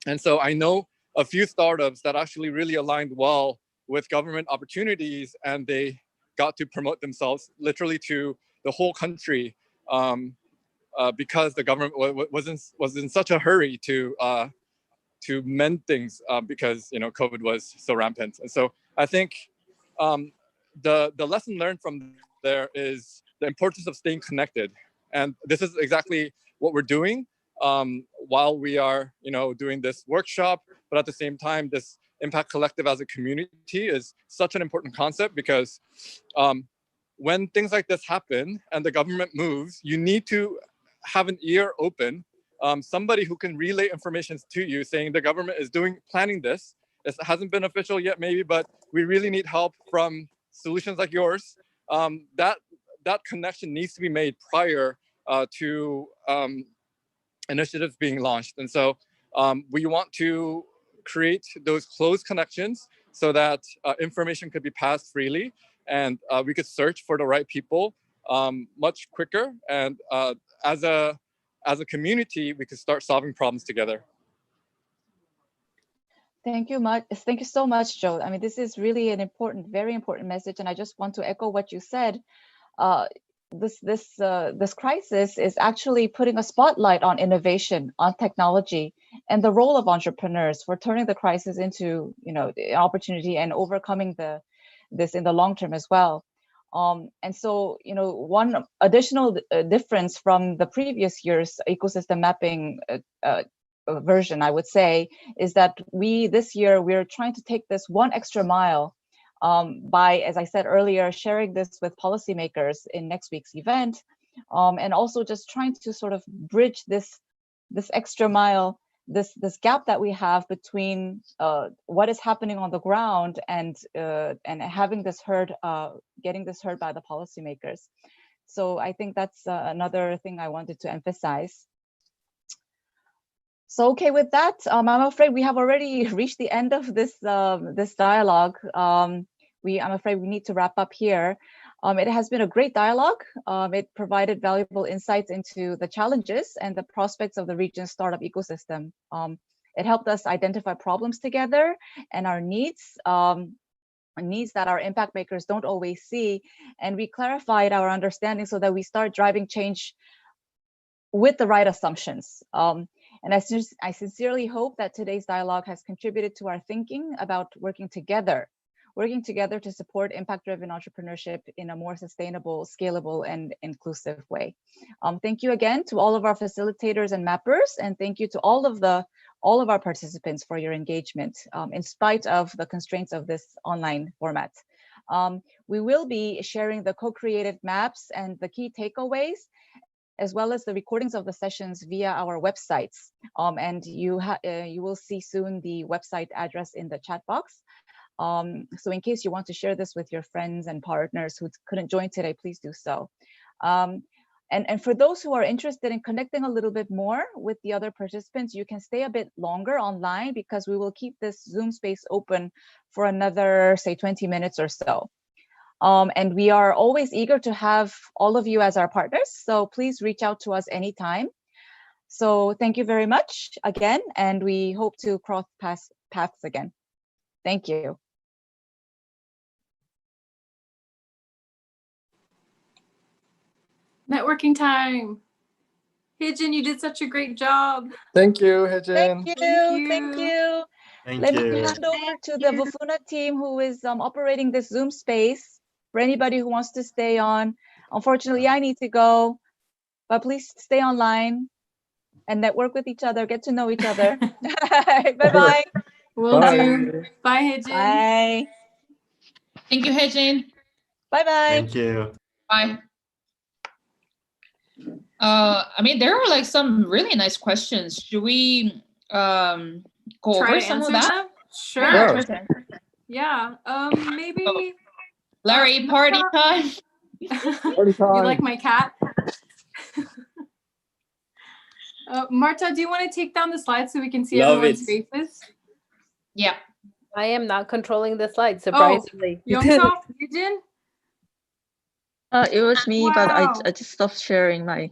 And so I know a few startups that actually really aligned well with government opportunities, and they got to promote themselves literally to the whole country because the government was in such a hurry to to mend things because COVID was so rampant. And so I think the lesson learned from there is the importance of staying connected. And this is exactly what we're doing while we are doing this workshop. But at the same time, this Impact Collective as a community is such an important concept, because when things like this happen and the government moves, you need to have an ear open, somebody who can relay information to you saying the government is planning this. It hasn't been official yet maybe, but we really need help from solutions like yours. That connection needs to be made prior to initiatives being launched. And so we want to create those close connections so that information could be passed freely, and we could search for the right people much quicker. And as a community, we could start solving problems together. Thank you so much, Joe. I mean, this is really an very important message, and I just want to echo what you said. This crisis is actually putting a spotlight on innovation, on technology, and the role of entrepreneurs for turning the crisis into an opportunity and overcoming this in the long term as well. And so one additional difference from the previous year's ecosystem mapping version, I would say, is that this year we're trying to take this one extra mile by, as I said earlier, sharing this with policymakers in next week's event, and also just trying to sort of bridge this extra mile, this gap that we have between what is happening on the ground and having this heard, getting this heard by the policymakers. So I think that's another thing I wanted to emphasize. So, okay, with that, I'm afraid we have already reached the end of this dialogue. I'm afraid we need to wrap up here. It has been a great dialogue. It provided valuable insights into the challenges and the prospects of the region's startup ecosystem. It helped us identify problems together and our needs that our impact makers don't always see. And we clarified our understanding so that we start driving change with the right assumptions. And I sincerely hope that today's dialogue has contributed to our thinking about working together to support impact-driven entrepreneurship in a more sustainable, scalable, and inclusive way. Thank you again to all of our facilitators and mappers, and thank you to all of our participants for your engagement, in spite of the constraints of this online format. We will be sharing the co-created maps and the key takeaways, as well as the recordings of the sessions via our websites. And you will see soon the website address in the chat box. So in case you want to share this with your friends and partners who couldn't join today, please do so. And for those who are interested in connecting a little bit more with the other participants, you can stay a bit longer online, because we will keep this Zoom space open for another, say, 20 minutes or so. And we are always eager to have all of you as our partners, so please reach out to us anytime. So thank you very much again, and we hope to cross paths again. Thank you. Networking time. Hijin, you did such a great job. Thank you, Hijin. Thank you. Let me hand over to the Vufuna team, who is operating this Zoom space. For anybody who wants to stay on, unfortunately, I need to go, but please stay online and network with each other, get to know each other. Bye-bye. Will do. Bye, Hijin. Bye. Thank you, Hijin. Bye-bye. Thank you. Bye. I mean, there were like some really nice questions. Should we go over some of that? Sure. Yeah. Maybe. Larry, party time. Party time. You like my cat? Marta, do you want to take down the slides so we can see everyone's faces? Yeah. I am not controlling the slides, surprisingly. Yongsop, Yujin? It was me, but I just stopped sharing my